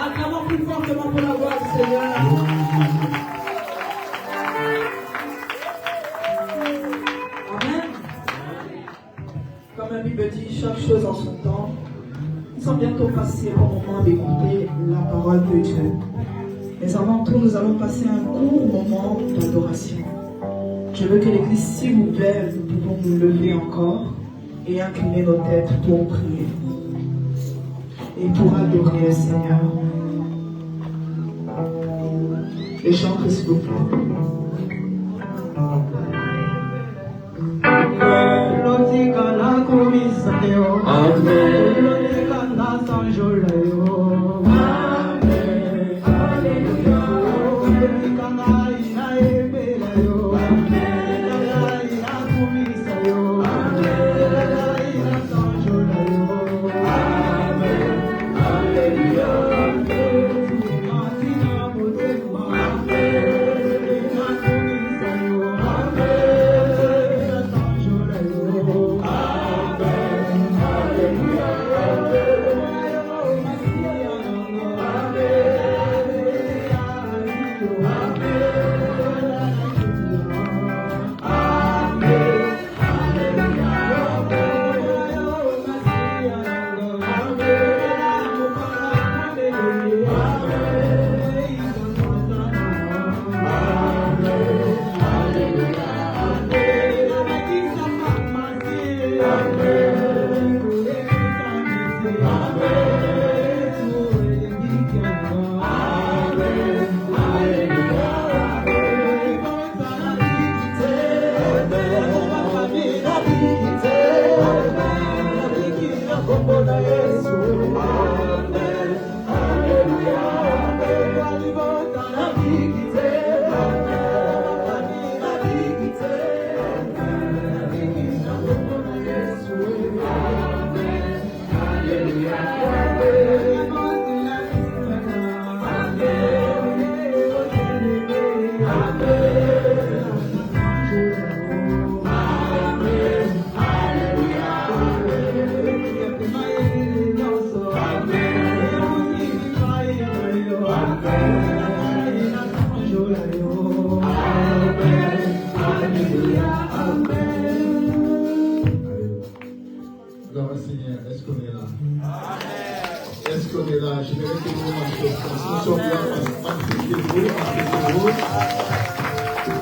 Acclamons plus fortement pour la gloire du Seigneur. Amen. Comme la Bible dit, chaque chose en son temps. Nous sommes bientôt passés au moment d'écouter la parole de Dieu. Mais avant tout, nous allons passer un court moment d'adoration. Je veux que l'Église, s'il vous plaît, nous pouvons nous lever encore et incliner nos têtes pour prier. Et pour adorer le Seigneur. Les chants, s'il vous plaît.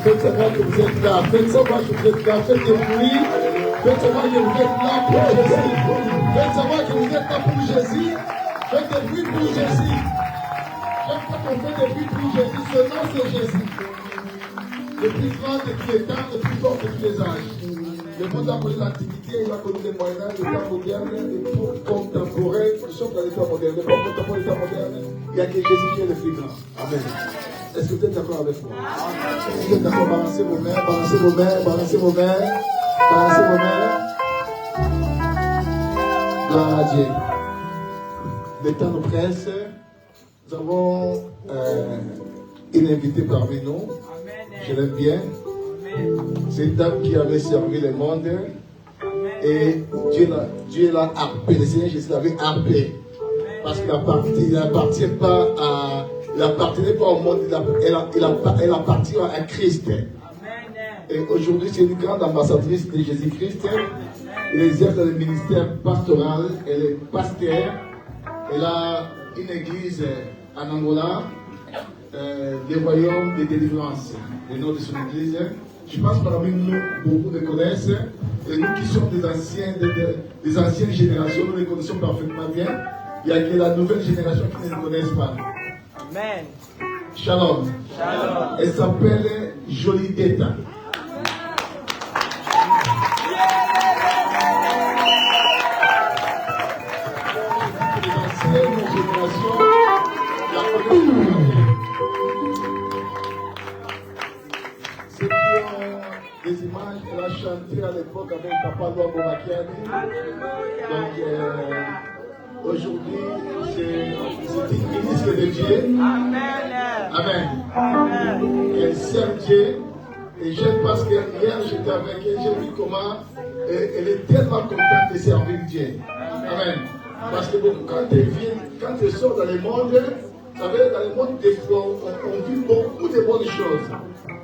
Faites savoir que vous êtes là. Faites savoir que vous êtes là. Faites des bruits. Faites savoir que vous êtes là pour Jésus. Faites savoir que vous êtes là pour Jésus. Faites des bruits pour Jésus. Chaque fois qu'on fait des bruits pour Jésus, ce nom c'est Jésus. Le plus grand de tous les temps, le plus fort de tous les âges. Le monde a connu l'Antiquité, il a connu les Moyen-Âge, le temps moderne, et pour contemporain, nous sommes dans l'état moderne. Mais pour contemporain, l'état moderne, il n'y a que Jésus qui est le plus grand. Amen. Est-ce que vous êtes d'accord avec moi? Est-ce que vous êtes d'accord? Balancez vos mains, balancez vos mains, balancez vos mains, balancez vos mains. Gloire à Dieu. Le temps nous presse. Nous avons une invitée parmi nous. Je l'aime bien. C'est une dame qui avait servi le monde. Et Dieu l'a harpé. Le Seigneur Jésus l'avait harpé. Parce qu'il n'appartient pas à. Il n'appartenait pas au monde, elle appartient à Christ. Et aujourd'hui, c'est une grande ambassadrice de Jésus-Christ. Elle exerce dans le ministère pastoral, elle est pasteur. Elle a une église en Angola, des royaumes de délivrance. Le nom de son église. Je pense que parmi nous, beaucoup me connaissent. Et nous qui sommes des anciennes générations, nous les connaissons parfaitement bien. Il n'y a que la nouvelle génération qui ne les connaissent pas. Amen. Shalom. Shalom. Elle s'appelle Jolideta. C'est des images qu'elle a chantées à l'époque avec Papa Loa Bomakiani. Donc, aujourd'hui, c'est une ministre de Dieu. Amen. Amen. Elle sert Dieu. Et j'aime parce que hier j'étais avec elle, j'ai vu comment elle est tellement contente de servir Dieu. Amen. Parce que beaucoup, quand elle sort dans le monde, Vous savez, dans le monde, des fois, on vit beaucoup de bonnes choses.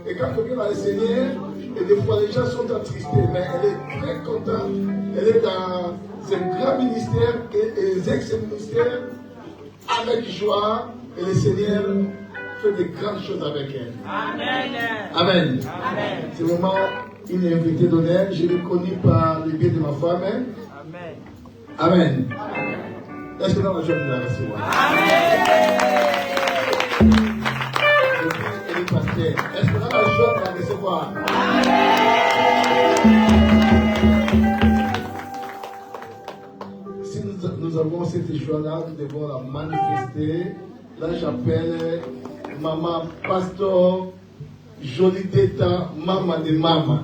Et quand on vient dans le Seigneur, et des fois les gens sont attristés, mais elle est très contente. Elle est dans un grand ministère et les ex-ministères avec joie. Et le Seigneur fait de grandes choses avec elle. Amen. Amen. Amen. C'est vraiment une invitée d'honneur. Je l'ai connue par le biais de ma femme. Amen. Amen. Est-ce que nous avons la joie de la recevoir? Elle est parfaite. Est-ce que nous avons la joie de la recevoir? Si nous avons cette joie-là, nous devons la manifester. Là, j'appelle Maman Pasteur Jolie Deta, Maman de Maman.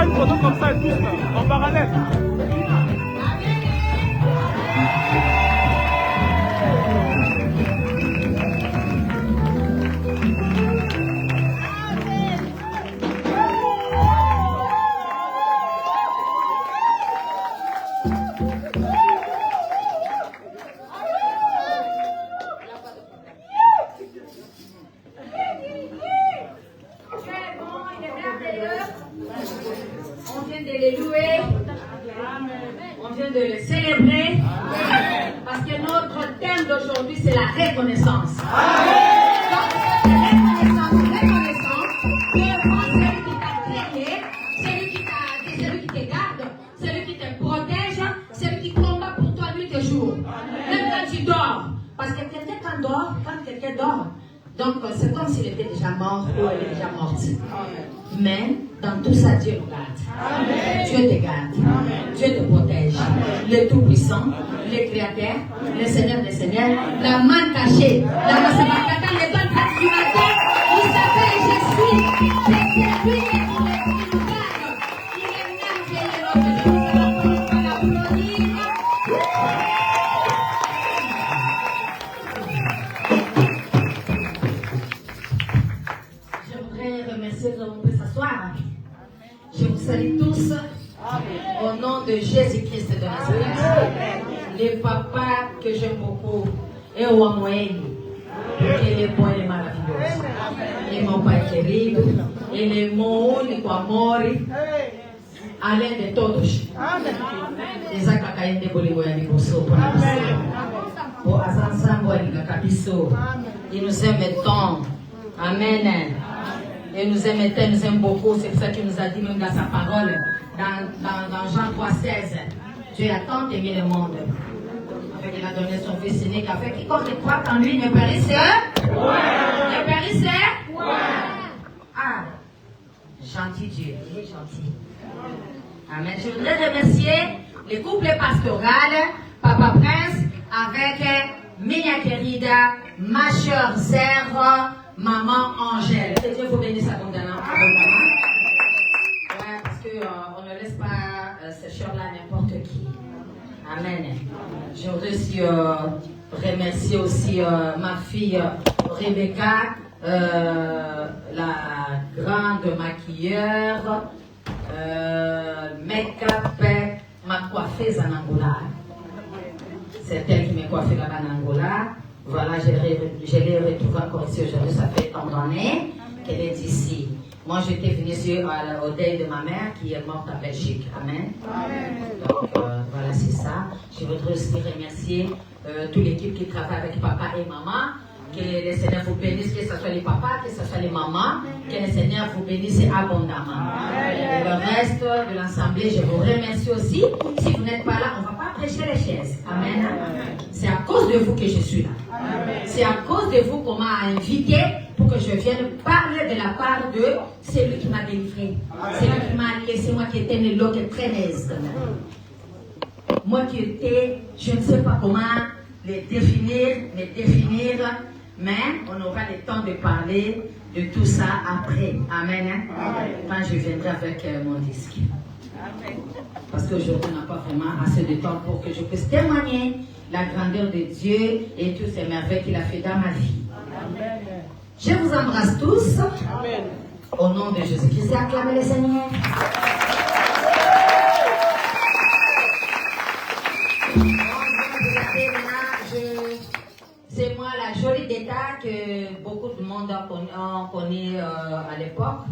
fera une photo comme ça, tous là, en parallèle. De le célébrer. Parce que notre thème d'aujourd'hui c'est la reconnaissance. Donc reconnaissance devant celui qui t'a créé, celui qui te garde, celui qui te protège, celui qui combat pour toi nuit et jour. Même quand tu dors. Parce que quelqu'un dort, quand quelqu'un dort, donc c'est comme s'il était déjà mort ou elle est déjà morte. Mais dans tout ça, Dieu nous garde. Amen. Dieu te garde. Amen. Dieu te protège. Amen. Le Tout-Puissant, le Créateur, le Seigneur des Seigneurs, la main cachée, la Masabakata, le don du matin, il s'appelle Je suis. C'est lui qui nous garde. Il est merveilleux notre Dieu. On va l'applaudir. J'aimerais remercier, on peut s'asseoir. Je vous salue tous. Amen. Au nom de Jésus-Christ de Nazareth. Les papas que j'aime beaucoup. Et au Amoël. Ele é bom, ele é maravilhoso. Ele é meu pai querido. Ele é meu único amor. Além de todos. Isaac Akainde Boligoyani Bosso. Pour Azansambo Aliga Kabiso. Il nous aime tant. Amen. Et nous aime beaucoup. C'est pour ça qu'il nous a dit même dans sa parole, dans Jean 3,16, Dieu a tant aimé le monde. Avec il a donné son fils unique, avec quiconque croit en lui ne périsse. Ne périsse. Ah, gentil Dieu, il est gentil. Amen. Je voudrais remercier le couple pastoral, Papa Prince, avec Minia Querida, ma chère sœur, Maman Angèle. Que Dieu vous bénisse abondamment. Ouais, parce qu'on ne laisse pas ces chers-là n'importe qui. Amen. Je voudrais aussi remercier aussi ma fille Rebecca, la grande maquilleur, make-up, ma coiffeuse en Angola. C'est elle qui m'a coiffé là-bas en Angola. Voilà, je l'ai retrouvée encore ici aujourd'hui, ça fait tant d'années qu'elle est ici. Moi, j'étais venue au deuil de ma mère qui est morte en Belgique. Amen. Donc, voilà, c'est ça. Je voudrais aussi remercier toute l'équipe qui travaille avec papa et maman. Que le Seigneur vous bénisse, que ce soit les papas, que ce soit les mamans. Que le Seigneur vous bénisse abondamment. Et le reste de l'assemblée, je vous remercie aussi. Si vous n'êtes pas là, on ne va pas prêcher les chaises. Amen. C'est à cause de vous que je suis là. C'est à cause de vous qu'on m'a invité pour que je vienne parler de la part de celui qui m'a délivré. Celui qui m'a laissé, moi qui étais né là, qui est très aise. Moi qui étais, je ne sais pas comment les définir, mais on aura le temps de parler de tout ça après. Amen. Quand je viendrai avec mon disque. Parce qu'aujourd'hui, on n'a pas vraiment assez de temps pour que je puisse témoigner la grandeur de Dieu et toutes ces merveilles qu'il a fait dans ma vie. Amen. Je vous embrasse tous. Amen. Au nom de Jésus-Christ, acclamez le Seigneur. C'est moi la jolie d'état que beaucoup de monde a connu à l'époque.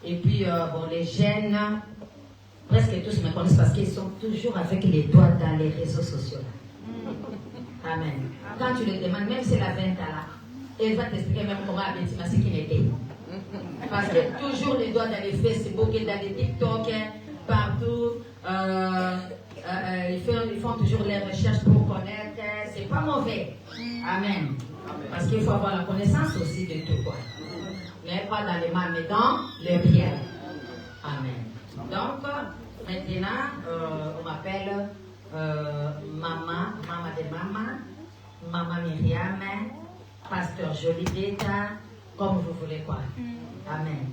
Et puis, bon, les jeunes, presque tous me connaissent parce qu'ils sont toujours avec les doigts dans les réseaux sociaux. Amen. Quand tu le demandes, même si la 20 là, elle va t'expliquer même comment Abeti Massi qu'il était. Parce que toujours les doigts dans les Facebook et dans les TikTok, partout, ils font toujours les recherches pour connaître. C'est pas mauvais. Amen. Parce qu'il faut avoir la connaissance aussi de tout quoi. Mais pas dans les mal, mais dans les bien. Amen. Donc, maintenant, on m'appelle Maman de Maman, Maman Myriam, Pasteur Jolideta, comme vous voulez quoi. Amen.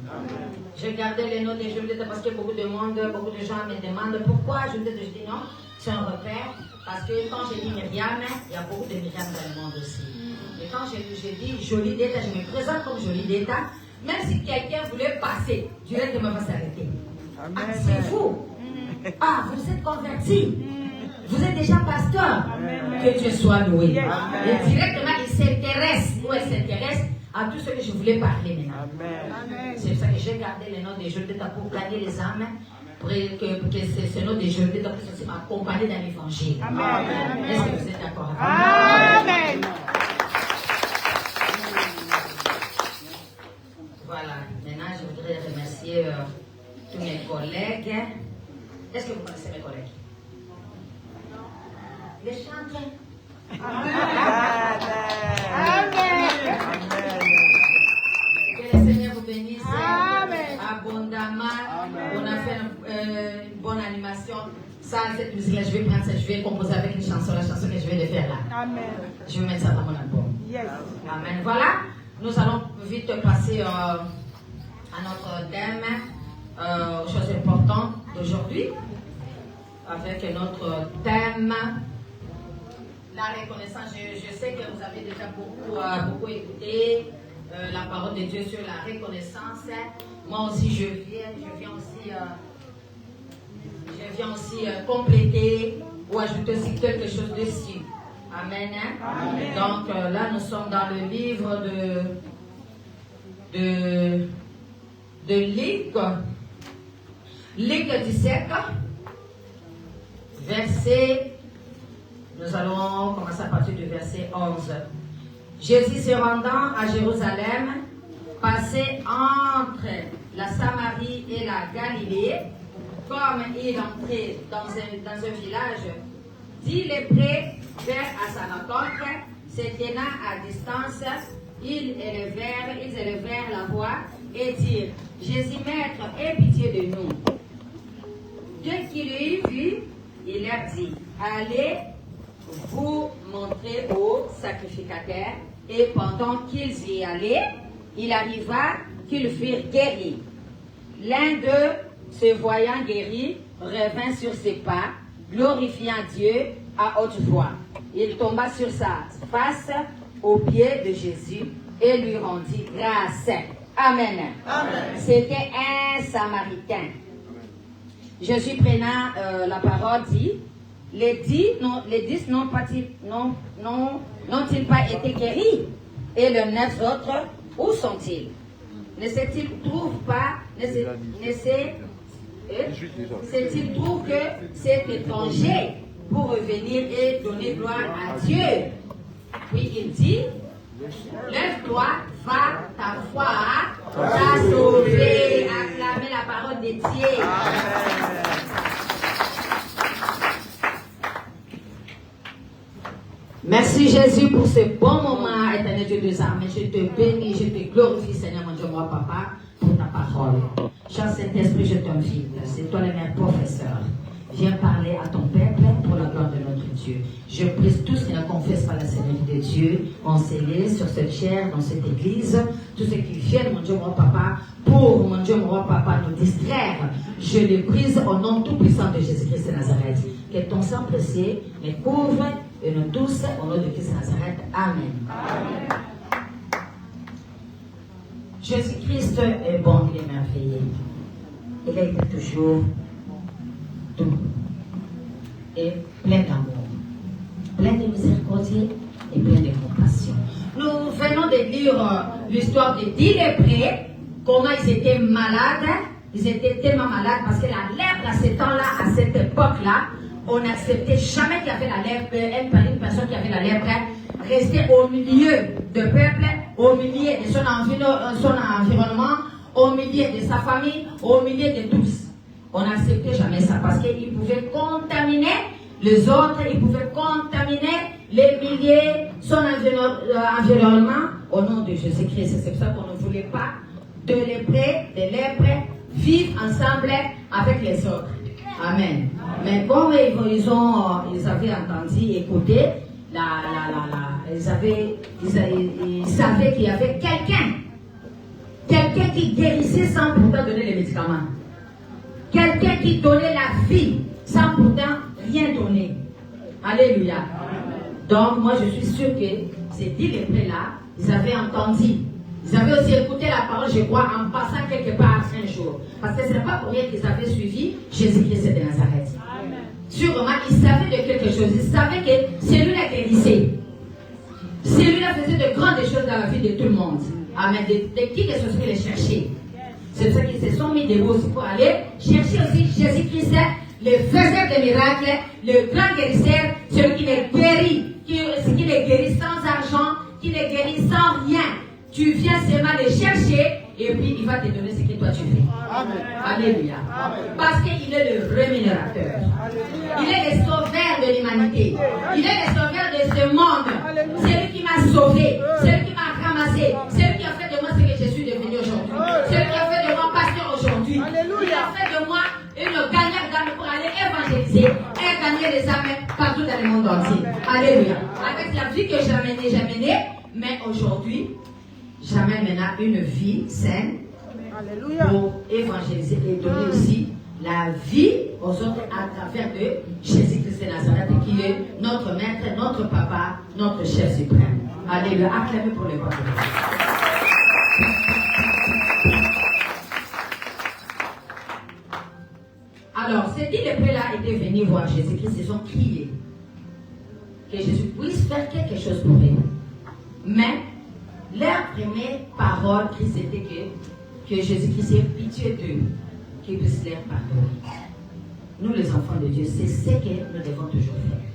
J'ai gardé les noms des jeux d'état parce que beaucoup de gens me demandent pourquoi je dis non, c'est un repère. Parce que quand j'ai dit Myriam, il y a beaucoup de Myriam dans le monde aussi. Et quand j'ai dit jolie d'état, je me présente comme jolie d'état. Même si quelqu'un voulait passer, directement va s'arrêter. Ah, c'est vous. Ah, vous êtes converti. Vous êtes déjà pasteur. Que Dieu soit loué. Et directement, il s'intéresse, ou elle s'intéresse à tout ce que je voulais parler maintenant. C'est pour ça que j'ai gardé les noms des jeux d'état pour gagner les âmes. Pour que ce nom des jeux d'état puisse aussi m'accompagner dans l'évangile. Est-ce que vous êtes d'accord avec moi? Amen. Voilà, maintenant je voudrais remercier tous mes collègues. Est-ce que vous connaissez mes collègues? Les chantres. Que le Seigneur vous bénisse abondamment. On a fait une bonne animation. Ça, cette musique-là, je vais prendre ça, je vais composer avec une chanson, la chanson que je vais le faire là. Je vais mettre ça dans mon album. Amen. Voilà, nous allons vite passer à notre thème, aux choses importantes d'aujourd'hui, avec notre thème. La reconnaissance, je sais que vous avez déjà beaucoup écouté la parole de Dieu sur la reconnaissance. Moi aussi, je viens aussi compléter ou ajouter aussi quelque chose dessus. Amen. Amen. Donc là, nous sommes dans le livre de Luc 17, verset. Nous allons commencer à partir du verset 11. Jésus se rendant à Jérusalem, passait entre la Samarie et la Galilée. Comme il entrait dans un village, 10 lépreux vinrent à sa rencontre, se tenant à distance, ils élevèrent la voix et dirent: Jésus, Maître, aie pitié de nous. Dès qu'il eut vu, il leur dit: Allez vous montrer au sacrificateur. Et pendant qu'ils y allaient, il arriva qu'ils furent guéris. L'un d'eux, se voyant guéri, revint sur ses pas, glorifiant Dieu à haute voix. Il tomba sur sa face aux pieds de Jésus et lui rendit grâce. Amen. Amen. C'était un Samaritain. Jésus prenant la parole dit: les 10 n'ont-ils pas été guéris? Et les 9 autres, où sont-ils? Ne s'est-il trouve que cet étranger pour revenir et donner gloire à Dieu? Puis il dit: lève-toi, va, ta foi t'a sauvé. Acclamez la parole de Dieu. Merci Jésus pour ce bon moment, éternel Dieu des armées. Je te bénis, je te glorifie, Seigneur mon Dieu, moi, Papa, pour ta parole. Cher Saint-Esprit, je t'invite. C'est toi le meilleur professeur. Viens parler à ton peuple pour la gloire de notre Dieu. Je prie tous qui ne confessent pas la Seigneurie de Dieu, en scellé sur cette chair, dans cette église, tous ceux qui viennent, mon Dieu, mon Papa, pour, mon Dieu, mon Papa, nous distraire. Je les prise au nom tout-puissant de Jésus-Christ de Nazareth. Que ton sang précieux me couvre et nous tous, au nom de Christ de Nazareth. Amen. Amen. Jésus-Christ est bon, il est merveilleux. Il a été toujours doux et plein d'amour, plein de miséricorde et plein de compassion. Nous venons de lire l'histoire de 10 lépreux, comment ils étaient malades. Ils étaient tellement malades parce que la lèpre à ce temps-là, à cette époque-là, on n'acceptait jamais qu'il y avait la lèpre, une personne qui avait la lèpre, rester au milieu de peuple, au milieu de son environnement, au milieu de sa famille, au milieu de tous. On n'acceptait jamais ça parce qu'il pouvait contaminer les autres, il pouvait contaminer les milliers, son environnement au nom de Jésus-Christ. C'est pour ça qu'on ne voulait pas de lépreux, vivre ensemble avec les autres. Amen. Mais comme ils avaient entendu, écouté, ils savaient qu'il y avait quelqu'un Quelqu'un qui guérissait sans pourtant donner les médicaments. Quelqu'un qui donnait la vie sans pourtant rien donner. Alléluia. Donc moi je suis sûre que ces 10 lépreux-là, ils avaient entendu. Ils avaient aussi écouté la parole, je crois, en passant quelque part un jour. Parce que ce n'est pas pour rien qu'ils avaient suivi Jésus-Christ de Nazareth. Sûrement, ils savaient de quelque chose. Ils savaient que celui-là guérissait. Celui-là faisait de grandes choses dans la vie de tout le monde. Amen. De qui que ce soit les chercher. C'est pour ça qu'ils se sont mis debout aussi pour aller chercher aussi Jésus-Christ, le faiseur des miracles, le grand guérisseur, celui qui les guérit, qui les guérit sans argent, qui les guérit sans rien. Tu viens seulement les chercher et puis il va te donner ce que toi tu fais. Amen. Alléluia. Amen. Parce qu'il est le rémunérateur. Alléluia. Il est le sauveur de l'humanité. Il est le sauveur de ce monde. Alléluia. C'est lui qui m'a sauvé. C'est lui qui m'a ramassé. C'est lui qui a fait de moi ce que je suis devenu aujourd'hui. C'est lui qui a fait de moi pasteur aujourd'hui. Il a fait de moi une gagnante d'âme pour aller évangéliser et gagner les âmes partout dans le monde entier. Alléluia. Avec la vie que j'ai menée, mais aujourd'hui, j'amène maintenant une vie saine. Alléluia. Pour évangéliser et donner aussi la vie aux autres à travers de Jésus-Christ de Nazareth qui est notre maître, notre papa, notre chef suprême. Alléluia. Acclamez pour les voix de Dieu. Alors, ces 10 lépreux-là étaient venus voir Jésus-Christ, ils ont crié que Jésus puisse faire quelque chose pour eux. Mais leur première parole, c'était que Jésus-Christ ait pitié d'eux, qu'il puisse leur pardonner. Nous, les enfants de Dieu, c'est ce que nous devons toujours faire.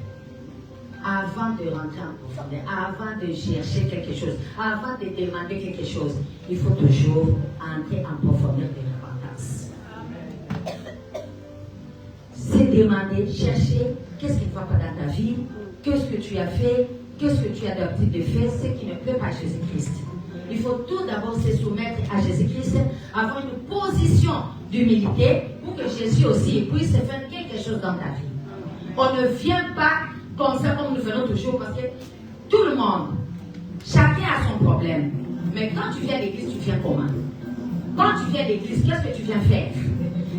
Avant de rentrer en profondeur, avant de chercher quelque chose, avant de demander quelque chose, il faut toujours entrer en profondeur de repentance. C'est demander, chercher qu'est-ce qui ne va pas dans ta vie, qu'est-ce que tu as fait, qu'est-ce que tu as d'habitude de faire, ce qui ne plaît pas à Jésus-Christ. Il faut tout d'abord se soumettre à Jésus-Christ, avoir une position d'humilité pour que Jésus aussi puisse faire quelque chose dans ta vie. On ne vient pas comme ça, comme nous faisons toujours, parce que tout le monde, chacun a son problème. Mais quand tu viens à l'église, tu viens comment? Quand tu viens à l'église, qu'est-ce que tu viens faire?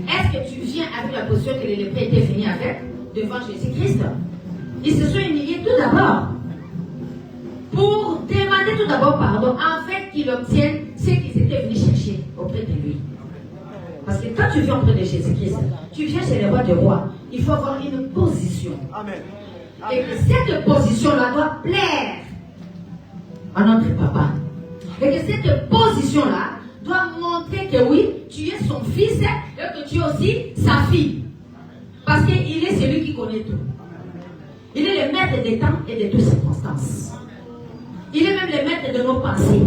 Est-ce que tu viens avec la position que les lépreux étaient venus avec devant Jésus-Christ? Ils se sont humiliés tout d'abord pour demander tout d'abord pardon, en fait qu'il obtienne ce qu'ils étaient venus chercher auprès de lui. Parce que quand tu viens auprès de Jésus-Christ, tu viens chez le roi des rois, il faut avoir une position. Amen. Et que cette position-là doit plaire à notre papa. Et que cette position-là doit montrer que oui, tu es son fils et que tu es aussi sa fille. Parce qu'il est celui qui connaît tout. Il est le maître des temps et de toutes circonstances. Il est même le maître de nos pensées.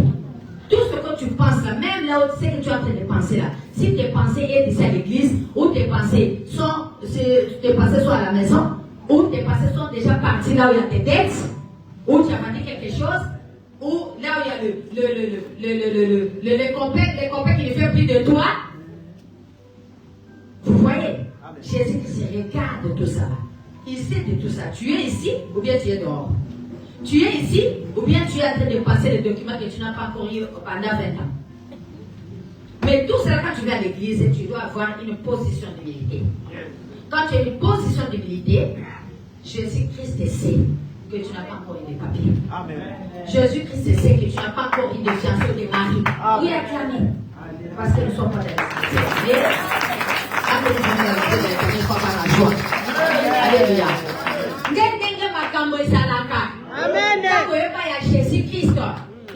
Tout ce que tu penses là, même là où tu sais que tu es en train de penser là, si tes pensées sont ici à l'église, ou tes pensées sont à la maison, ou tes pensées sont déjà parties là où il y a tes dettes, ou tu as vendu quelque chose, ou là où il y a les copains qui ne font plus de toi. Vous voyez, Jésus-Christ regarde tout ça. Il sait de tout ça. Tu es ici ou bien tu es dehors. Tu es ici ou bien tu es en train de passer les documents que tu n'as pas encore eu pendant 20 ans. Mais tout cela, quand tu vas à l'église, tu dois avoir une position d'humilité. Quand tu as une position d'humilité, Jésus-Christ sait que tu n'as pas encore eu des papiers. Jésus-Christ sait que tu n'as pas encore eu de fiancé ou de mari. Oui, acclamé. Parce que nous ne sommes pas dans les quand nous sommes dans les nous ne sommes pas dans la joie. Alléluia. Amen. Jésus-Christ.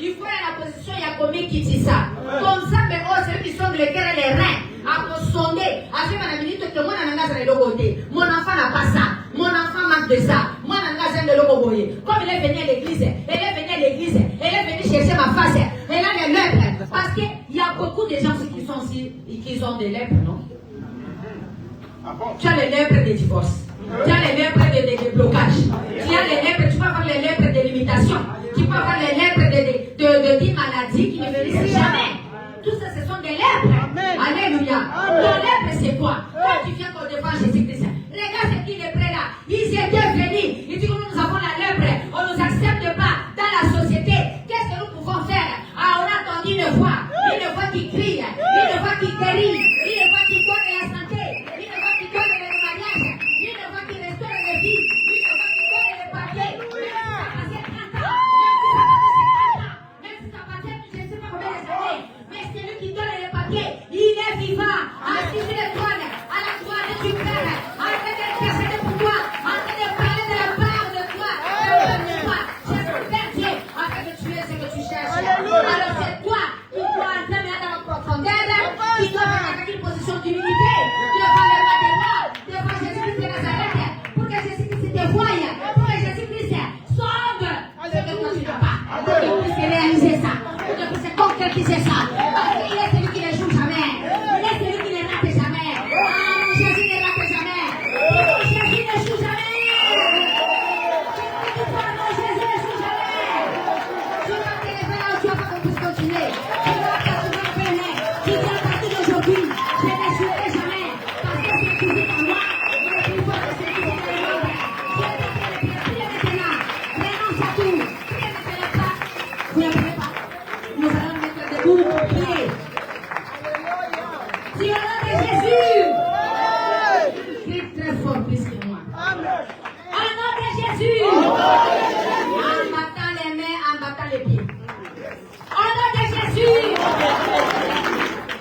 Il faut la position, il y a combien qui dit ça. Comme ça, mais oh, celui qui sonde le cœur et les reins, à sonder, à faire ma minute que moi, mon enfant n'a pas ça, mon enfant manque de ça, moi, je de l'eau. Comme il est venu à l'église, elle est venue chercher ma face, elle a les lèvres. Parce qu'il y a beaucoup de gens qui sont ici, qui ont des lèvres, non? Tu as les lèvres de divorce. Tu as les lèvres de blocage. Tu as les lèvres, tu peux avoir les lèvres de limitation. Tu peux avoir les lèvres de maladies qui ne vérifient jamais. Tout ça, ce sont des lèvres. Alléluia. Ton lèvre, c'est quoi? Quand tu viens devant Jésus-Christ, regarde ce qu'il est prêt là. Ils étaient venus. Ils disent que nous avons la lèvre. On ne nous accepte pas dans la société. Qu'est-ce que nous pouvons faire? Ah, on a entendu une voix qui super. Arrête d'intercéder pour toi. Arrête de parler de la part de toi. Jésus Père Dieu, afin que tu aies ce que tu cherches. Alors c'est toi qui dois entrer dans la profondeur, qui dois faire avec une position d'humilité, devant le roi des rois, devant Jésus-Christ de Nazareth, pour que Jésus-Christ te voie, pour que Jésus-Christ sauve ce que toi tu n'as pas, pour que tu puisses réaliser ça, pour que tu puisses concrétiser ça, parce qu'il est celui qui ne joue jamais, il est celui qui ne rate jamais. Ah, mon Jésus ne rate jamais, mon Jésus ne joue jamais. Mon Jésus ne joue jamais. Tu vas te lever là où tu vas pas qu'on puisse continuer. Tu vas pas toujours peiner. Tu dis à partir d'aujourd'hui, je ne jouerai jamais, parce que c'est toujours en moi. Le plus fort de celui qui est le monde. Priez maintenant. Renonce à tout. Priez ne prenez pas. Vous ne prenez pas. Nous allons mettre debout pour prier. Dis au nom de Jésus. Crie très fort plus que moi. Au nom de Jésus. En battant les mains, en battant les pieds. Au nom de Jésus.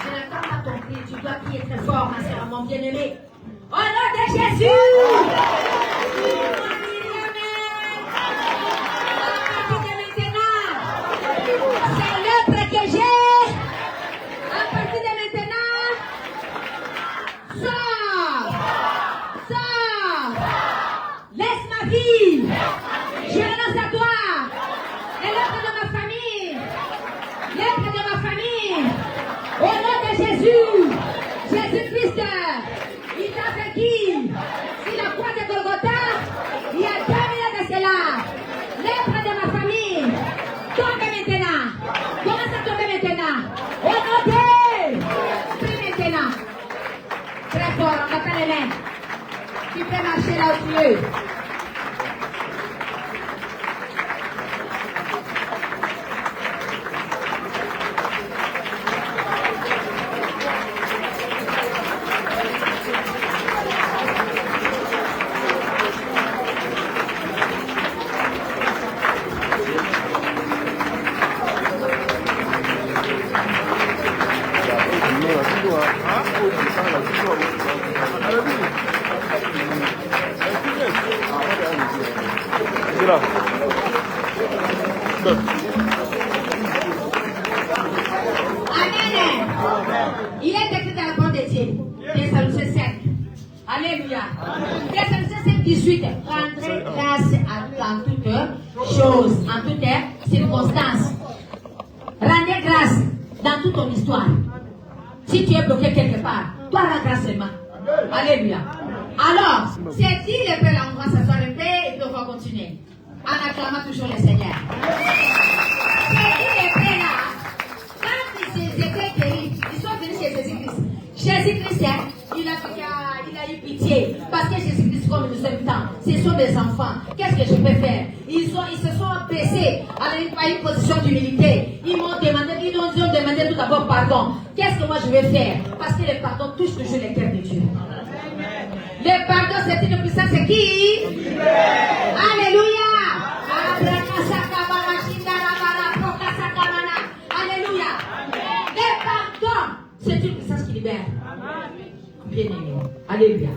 Je n'entends pas ton cri. Tu dois crier très fort, ma sœur, mon bien-aimé. Au nom de Jésus. C'est l'œuvre que j'ai. À partir de maintenant, sors. Sors. Laisse ma vie. Je renonce à toi. Et l'œuvre de ma famille. L'œuvre de ma famille. Au nom de Jésus. Jésus-Christ. Il t'a vaincu. Sur la croix de Golgotha. Il y a 2000 ans de cela. L'œuvre de ma famille. Tombe maintenant. Commence à tomber maintenant. Au nom de. Prie maintenant. Très fort, on attend les mains. Tu peux marcher là où tu es. Amen. Il est écrit dans la parole de Dieu. Thessaloniciens 5. Alléluia. Thessaloniciens 5, 18. Rendrez grâce dans toutes choses, en toutes circonstances. Rendez grâce dans toute ton histoire. Si tu es bloqué quelque part, toi rends grâce seulement. Alléluia. Alors, c'est dit le Père, on va s'asseoir un peu et puis on va continuer. En acclamant toujours le Seigneur. C'est dit le Père là. Quand ils étaient guéris, ils sont venus chez Jésus-Christ. Jésus-Christ, il a eu pitié. Parce que Jésus-Christ, comme nous sommes temps, ce sont des enfants. Qu'est-ce que je peux faire? Ils se sont baissés à une position d'humilité. Ils m'ont demandé tout d'abord pardon. Qu'est-ce que moi je vais faire? Parce que le pardon touche toujours les cœurs de Dieu. Le pardon, c'est une puissance qui? Alléluia. Alléluia. Le pardon, c'est une puissance qui libère. Bien aimé. Alléluia.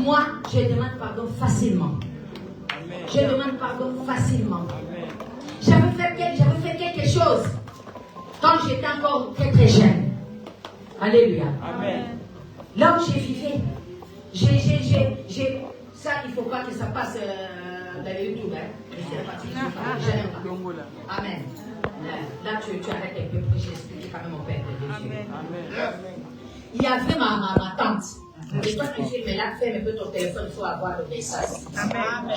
Moi, je demande pardon facilement. Je demande pardon facilement. J'avais fait quelque chose quand j'étais encore très très jeune. Alléluia. Là où j'ai vécu, ça, il ne faut pas que ça passe dans les YouTube. C'est parti. Amen. Là, tu arrêtes un peu pour que j'explique quand même mon Père de Dieu. Il y avait ma tante. Et toi, tu filmes là, fais un peu ton téléphone, il faut avoir le message. Amen.